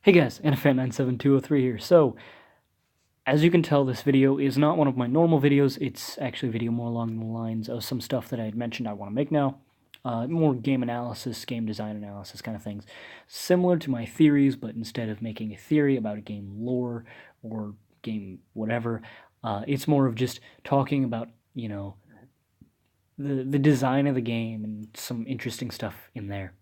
Hey guys, NFan97203 here. So, as you can tell, this video is not one of my normal videos. It's actually a video more along the lines of some stuff that I had mentioned I want to make now. More game analysis, game design analysis kind of things. Similar to my theories, but instead of making a theory about a game lore or game whatever, it's more of just talking about, the design of the game and some interesting stuff in there.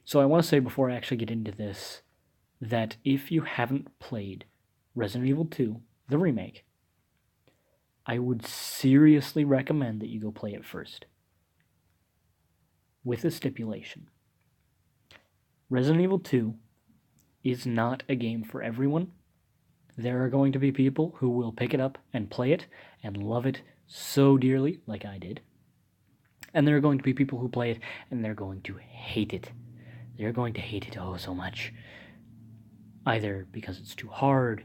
So I want to say before I actually get into this that if you haven't played Resident Evil 2, the remake, I would seriously recommend that you go play it first. With a stipulation. Resident Evil 2 is not a game for everyone. There are going to be people who will pick it up and play it and love it so dearly, like I did. And there are going to be people who play it and they're going to hate it. They're going to hate it oh so much. Either because it's too hard,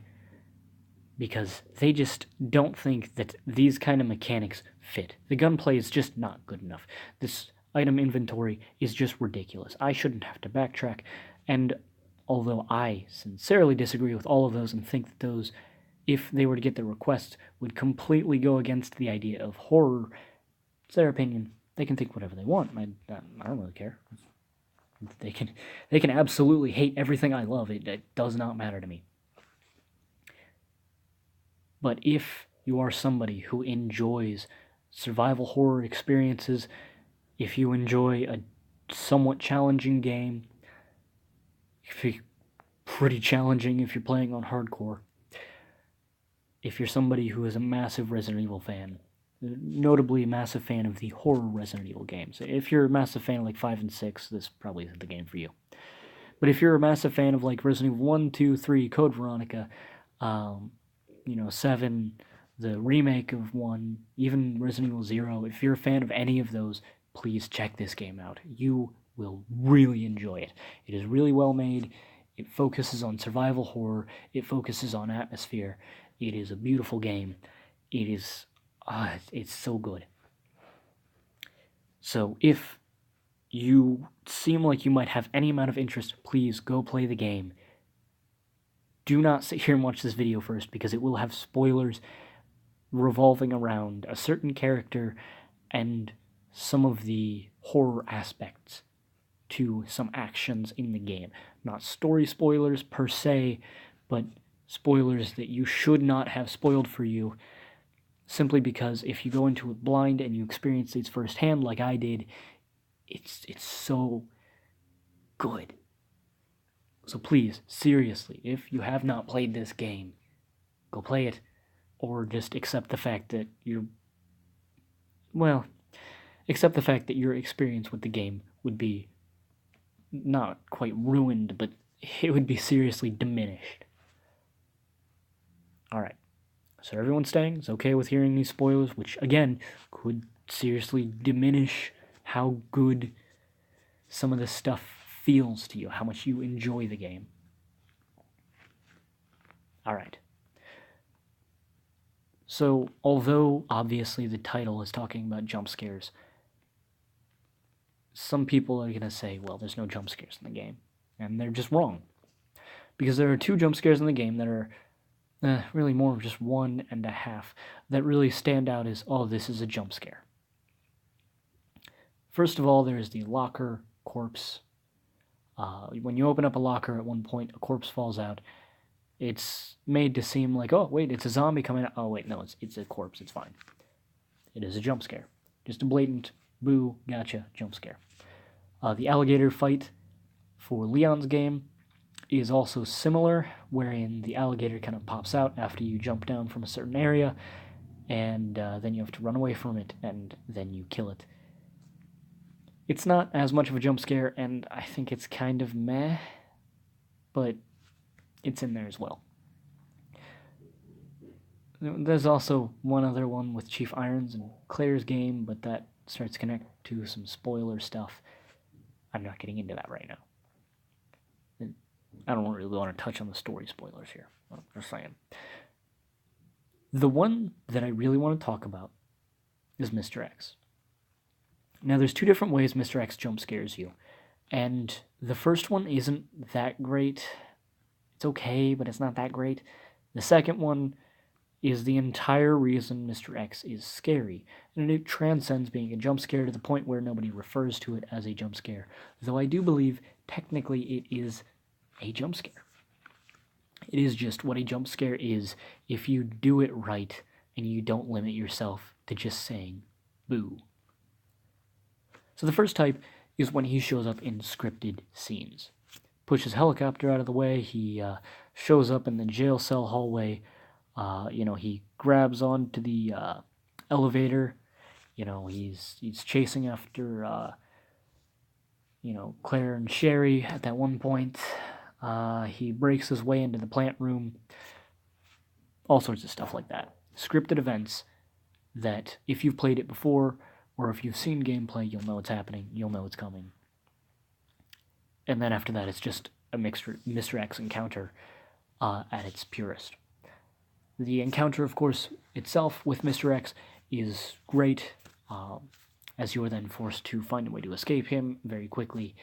because they just don't think that these kind of mechanics fit. The gunplay is just not good enough. This item inventory is just ridiculous. I shouldn't have to backtrack, and although I sincerely disagree with all of those and think that those, if they were to get their requests, would completely go against the idea of horror, it's their opinion. They can think whatever they want. I don't really care. They can absolutely hate everything I love. It does not matter to me. But if you are somebody who enjoys survival horror experiences, if you enjoy a somewhat challenging game, if you're pretty challenging if you're playing on hardcore, if you're somebody who is a massive Resident Evil fan, notably a massive fan of the horror Resident Evil games. If you're a massive fan of like 5 and 6, this probably isn't the game for you. But if you're a massive fan of like Resident Evil 1, 2, 3, Code Veronica, 7, the remake of 1, even Resident Evil 0, if you're a fan of any of those, please check this game out. You will really enjoy it. It is really well made. It focuses on survival horror. It focuses on atmosphere. It is a beautiful game. It is it's so good. So if you seem like you might have any amount of interest, please go play the game. Do not sit here and watch this video first, because it will have spoilers revolving around a certain character and some of the horror aspects to some actions in the game. Not story spoilers per se, but spoilers that you should not have spoiled for you, simply because if you go into it blind and you experience these firsthand like I did, it's so good. So please, seriously, if you have not played this game, go play it, or just accept the fact that accept the fact that your experience with the game would be not quite ruined, but it would be seriously diminished. Alright, so everyone's staying is okay with hearing these spoilers, which, again, could seriously diminish how good some of this stuff feels to you, how much you enjoy the game. Alright. So, although obviously the title is talking about jump scares, some people are going to say, well, there's no jump scares in the game. And they're just wrong. Because there are 2 jump scares in the game that are really more of just 1.5 that really stand out as, oh, this is a jump scare. First of all, there's the locker corpse. When you open up a locker at one point, a corpse falls out. It's made to seem like, oh, wait, it's a zombie coming out. Oh, wait, no, it's a corpse. It's fine. It is a jump scare. Just a blatant, boo, gotcha, jump scare. The alligator fight for Leon's game is also similar, wherein the alligator kind of pops out after you jump down from a certain area, and then you have to run away from it, and then you kill it. It's not as much of a jump scare, and I think it's kind of meh, but it's in there as well. There's also one other one with Chief Irons and Claire's game, but that starts to connect to some spoiler stuff. I'm not getting into that right now. I don't really want to touch on the story spoilers here. I'm just saying. The one that I really want to talk about is Mr. X. Now, there's 2 different ways Mr. X jump scares you. And the first one isn't that great. It's okay, but it's not that great. The second one is the entire reason Mr. X is scary, and it transcends being a jump scare to the point where nobody refers to it as a jump scare, though I do believe technically it is a jump scare. It is just what a jump scare is if you do it right and you don't limit yourself to just saying boo. So the first type is when he shows up in scripted scenes. Pushes helicopter out of the way, he shows up in the jail cell hallway, he grabs onto the elevator, he's chasing after, Claire and Sherry at that one point. He breaks his way into the plant room, all sorts of stuff like that. Scripted events that, if you've played it before, or if you've seen gameplay, you'll know what's happening, you'll know it's coming. And then after that, it's just a Mr. X encounter at its purest. The encounter, of course, itself with Mr. X is great, as you are then forced to find a way to escape him very quickly,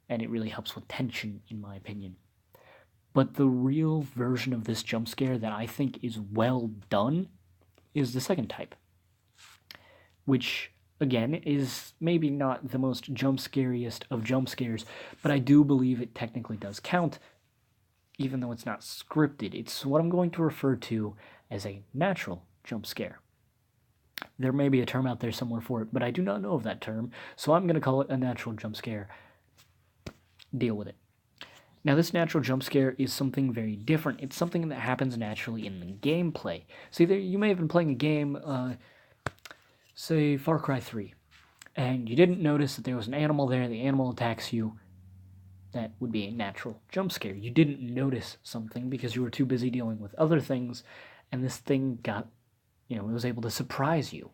and it really helps with tension, in my opinion. But the real version of this jump scare that I think is well done is the second type, which, again, is maybe not the most jump scariest of jump scares, but I do believe it technically does count, even though it's not scripted. It's what I'm going to refer to as a natural jump scare. There may be a term out there somewhere for it, but I do not know of that term, so I'm going to call it a natural jump scare. Deal with it. Now, this natural jump scare is something very different. It's something that happens naturally in the gameplay. See, you may have been playing a game, say Far Cry 3, and you didn't notice that there was an animal there, the animal attacks you. That would be a natural jump scare. You didn't notice something because you were too busy dealing with other things, and this thing it was able to surprise you.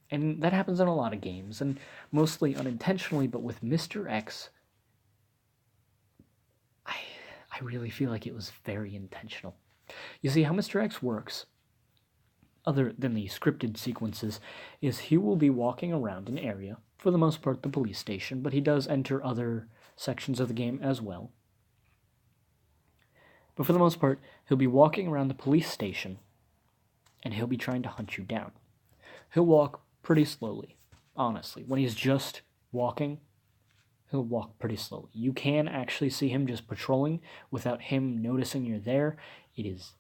And that happens in a lot of games, and mostly unintentionally, but with Mr. X, I really feel like it was very intentional. You see, how Mr. X works, other than the scripted sequences, is he will be walking around an area, for the most part the police station, but he does enter other sections of the game as well. But for the most part, he'll be walking around the police station, and he'll be trying to hunt you down. He'll walk pretty slowly, honestly. When he's just walking, he'll walk pretty slowly. You can actually see him just patrolling without him noticing you're there. It is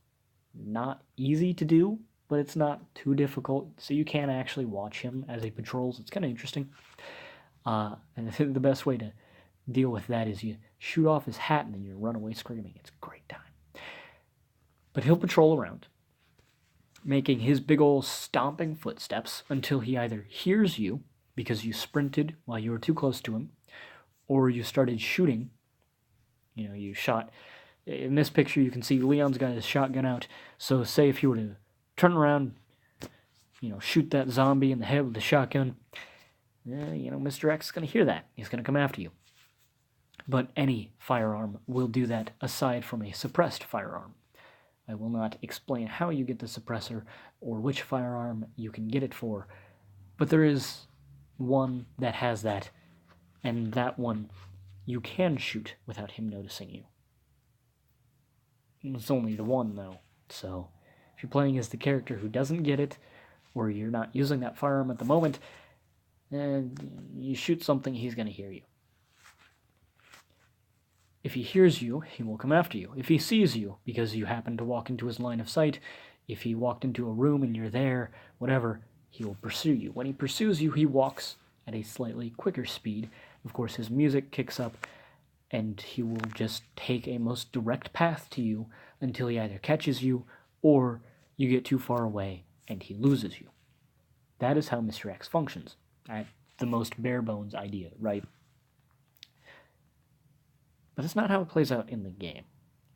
not easy to do, but it's not too difficult, so you can actually watch him as he patrols. It's kind of interesting. And the best way to deal with that is you shoot off his hat and then you run away screaming. It's a great time. But he'll patrol around, making his big ol' stomping footsteps until he either hears you because you sprinted while you were too close to him, or you started shooting. You shot. In this picture, you can see Leon's got his shotgun out. So say if you were to turn around, shoot that zombie in the head with the shotgun, Mr. X is going to hear that. He's going to come after you. But any firearm will do that aside from a suppressed firearm. I will not explain how you get the suppressor or which firearm you can get it for, but there is one that has that, and that one you can shoot without him noticing you. It's only the one, though, so if you're playing as the character who doesn't get it, or you're not using that firearm at the moment, and you shoot something, he's going to hear you. If he hears you, he will come after you. If he sees you, because you happen to walk into his line of sight, if he walked into a room and you're there, whatever, he will pursue you. When he pursues you, he walks at a slightly quicker speed. Of course, his music kicks up, and he will just take a most direct path to you until he either catches you or you get too far away and he loses you. That is how Mr. X functions. At the most bare bones idea, right? But that's not how it plays out in the game.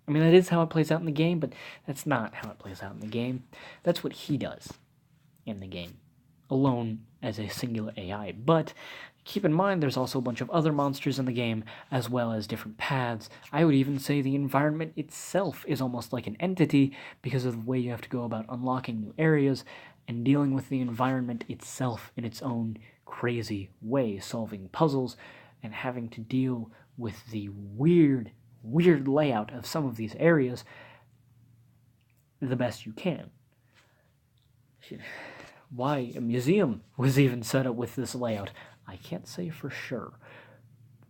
I mean, that is how it plays out in the game, but that's not how it plays out in the game. That's what he does in the game, alone as a singular AI. But keep in mind, there's also a bunch of other monsters in the game, as well as different paths. I would even say the environment itself is almost like an entity because of the way you have to go about unlocking new areas and dealing with the environment itself in its own crazy way, solving puzzles and having to deal with the weird layout of some of these areas the best you can. Why a museum was even set up with this layout, I can't say for sure.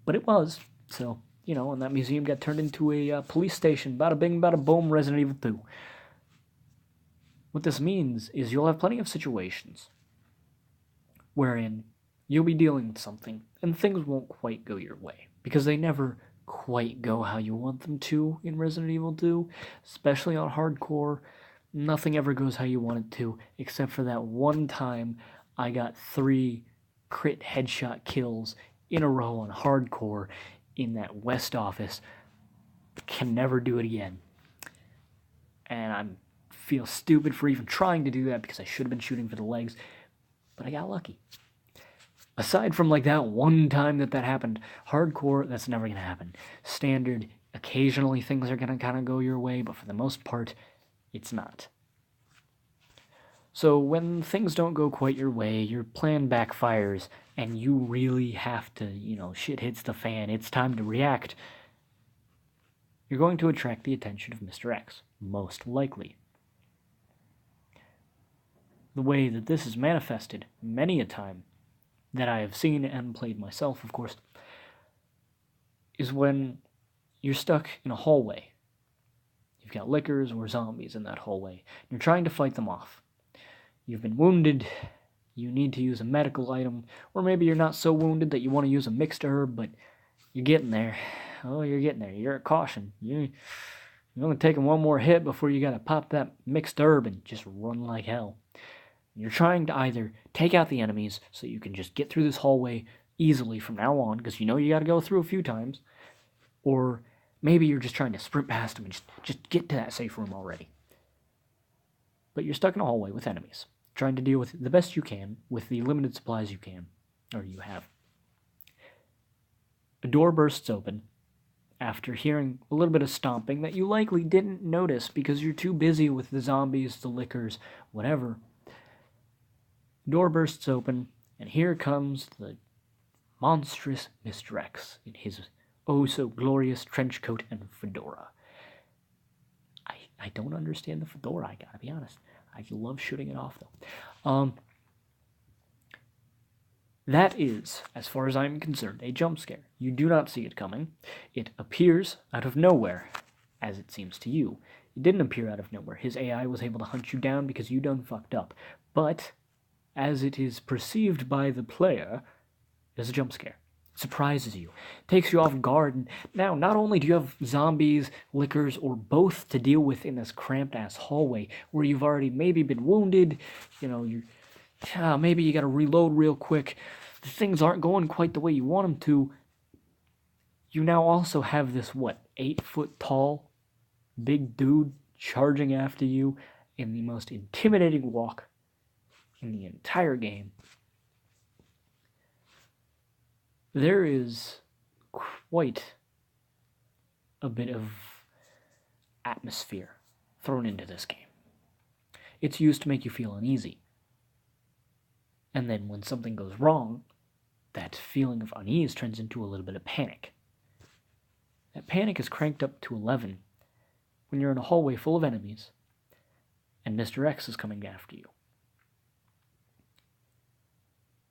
But it was, so, and that museum got turned into a police station. Bada bing, bada boom, Resident Evil 2. What this means is you'll have plenty of situations wherein you'll be dealing with something and things won't quite go your way, because they never quite go how you want them to in Resident Evil 2, especially on hardcore. Nothing ever goes how you want it to, except for that one time I got 3 crit headshot kills in a row on hardcore in that West office. Can never do it again. And I feel stupid for even trying to do that, because I should have been shooting for the legs, but I got lucky. Aside from like that one time that happened, hardcore, that's never going to happen. Standard, occasionally things are going to kind of go your way, but for the most part, it's not. So when things don't go quite your way, your plan backfires, and you really have to, shit hits the fan, it's time to react, you're going to attract the attention of Mr. X, most likely. The way that this is manifested many a time, that I have seen and played myself, of course, is when you're stuck in a hallway. You've got lickers or zombies in that hallway. You're trying to fight them off. You've been wounded, you need to use a medical item, or maybe you're not so wounded that you want to use a mixed herb, but you're getting there. Oh, you're getting there. You're at caution. You're only taking one more hit before you gotta pop that mixed herb and just run like hell. You're trying to either take out the enemies so you can just get through this hallway easily from now on, because you gotta go through a few times, or maybe you're just trying to sprint past them and just get to that safe room already. But you're stuck in a hallway with enemies, trying to deal with it the best you can with the limited supplies you can, or you have. A door bursts open after hearing a little bit of stomping that you likely didn't notice because you're too busy with the zombies, the lickers, whatever. Door bursts open, and here comes the monstrous Mr. X in his oh-so-glorious trench coat and fedora. I don't understand the fedora, I gotta be honest. I love shooting it off, though. That is, as far as I'm concerned, a jump scare. You do not see it coming. It appears out of nowhere, as it seems to you. It didn't appear out of nowhere. His AI was able to hunt you down because you done fucked up. But as it is perceived by the player, it is a jump scare. It surprises you, takes you off guard, and now not only do you have zombies, lickers, or both to deal with in this cramped-ass hallway where you've already maybe been wounded, maybe you gotta reload real quick, things aren't going quite the way you want them to, you now also have this, 8-foot-tall, big dude charging after you in the most intimidating walk in the entire game. There is quite a bit of atmosphere thrown into this game. It's used to make you feel uneasy. And then when something goes wrong, that feeling of unease turns into a little bit of panic. That panic is cranked up to 11 when you're in a hallway full of enemies and Mr. X is coming after you.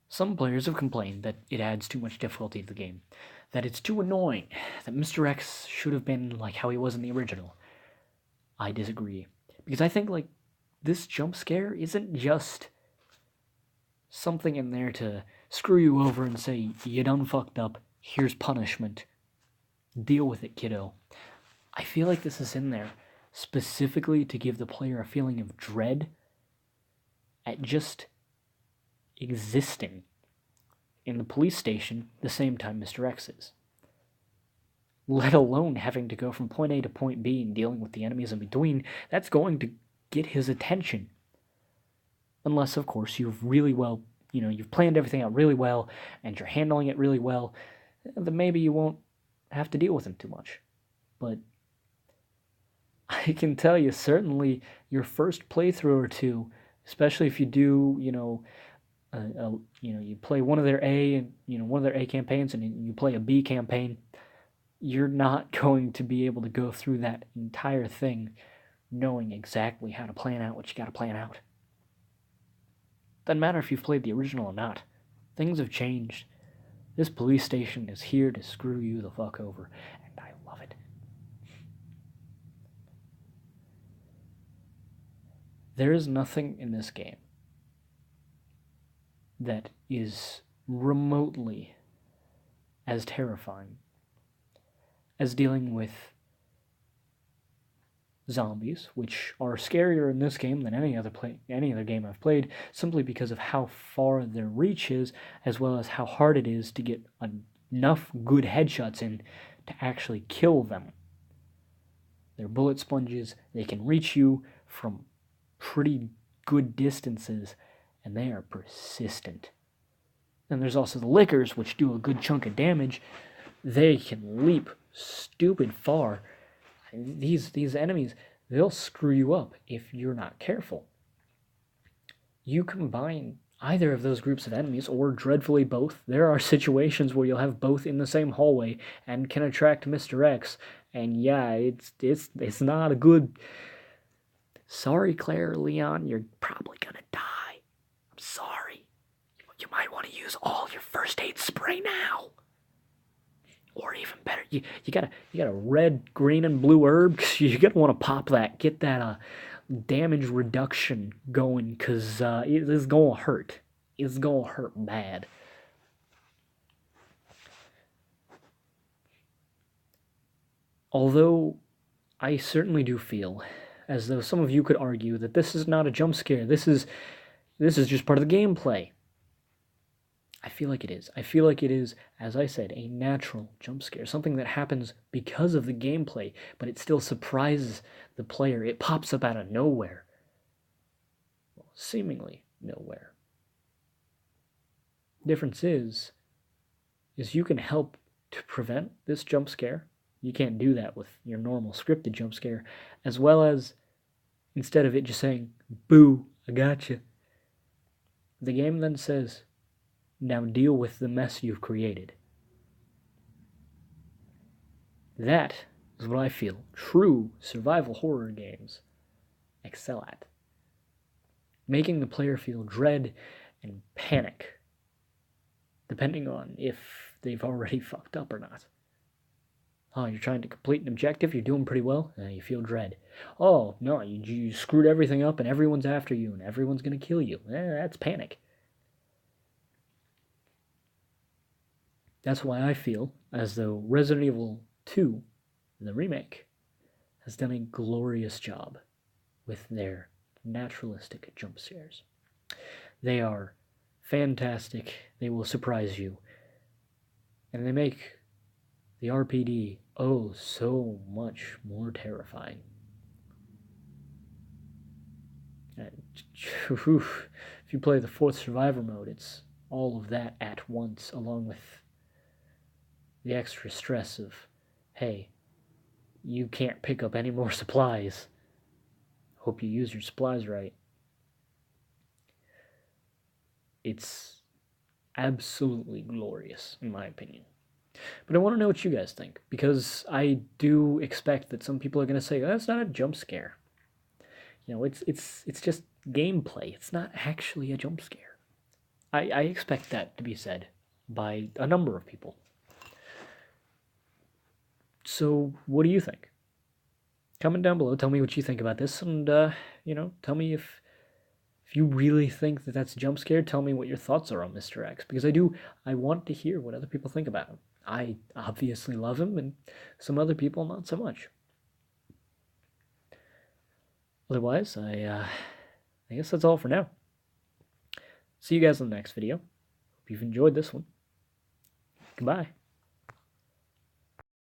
Some players have complained that it adds too much difficulty to the game, that it's too annoying, that Mr. X should have been like how he was in the original. I disagree, because I think this jump scare isn't just something in there to screw you over and say, you done fucked up, here's punishment, deal with it, kiddo. I feel like this is in there specifically to give the player a feeling of dread at just existing in the police station the same time Mr. X is. Let alone having to go from point A to point B and dealing with the enemies in between. That's going to get his attention. Unless, of course, you've planned everything out really well and you're handling it really well, then maybe you won't have to deal with him too much. But I can tell you, certainly your first playthrough or two, especially if you do, you play one of their A campaigns, and you play a B campaign, you're not going to be able to go through that entire thing knowing exactly how to plan out what you got to plan out. Doesn't matter if you've played the original or not. Things have changed. This police station is here to screw you the fuck over, and I love it. There is nothing in this game that is remotely as terrifying as dealing with zombies, which are scarier in this game than any other game I've played, simply because of how far their reach is, as well as how hard it is to get enough good headshots in to actually kill them. They're bullet sponges, they can reach you from pretty good distances, and they are persistent. And there's also the lickers, which do a good chunk of damage. They can leap stupid far. These enemies, they'll screw you up if you're not careful. You combine either of those groups of enemies, or dreadfully both. There are situations where you'll have both in the same hallway and can attract Mr. X, and yeah, it's not a good... Sorry, Claire, Leon, you're probably gonna die. I'm sorry. You might want to use all your first aid spray now. Or even better, you got a red, green, and blue herb. You're gonna want to pop that, get that damage reduction going, because it's gonna hurt. It's gonna hurt bad. Although I certainly do feel as though some of you could argue that this is not a jump scare. This is just part of the gameplay. I feel like it is. I feel like it is, as I said, a natural jump scare, something that happens because of the gameplay, but it still surprises the player. It pops up out of nowhere. Well, seemingly nowhere. Difference is you can help to prevent this jump scare. You can't do that with your normal scripted jump scare, as well as, instead of it just saying, boo, I gotcha, the game then says, now deal with the mess you've created. That is what I feel true survival horror games excel at. Making the player feel dread and panic, depending on if they've already fucked up or not. Oh, you're trying to complete an objective, you're doing pretty well, you feel dread. Oh, no, you screwed everything up and everyone's after you and everyone's going to kill you. That's panic. That's why I feel as though Resident Evil 2, the remake, has done a glorious job with their naturalistic jump scares. They are fantastic, they will surprise you, and they make the RPD oh so much more terrifying. If you play the fourth survivor mode, it's all of that at once, along with the extra stress of, hey, you can't pick up any more supplies. Hope you use your supplies right. It's absolutely glorious, in my opinion. But I want to know what you guys think, because I do expect that some people are going to say, oh, that's not a jump scare. You know, it's just gameplay. It's not actually a jump scare. I expect that to be said by a number of people. So, what do you think? Comment down below, tell me what you think about this, and, tell me if you really think that that's a jump scare. Tell me what your thoughts are on Mr. X, because I want to hear what other people think about him. I obviously love him, and some other people not so much. Otherwise, I guess that's all for now. See you guys in the next video. Hope you've enjoyed this one. Goodbye.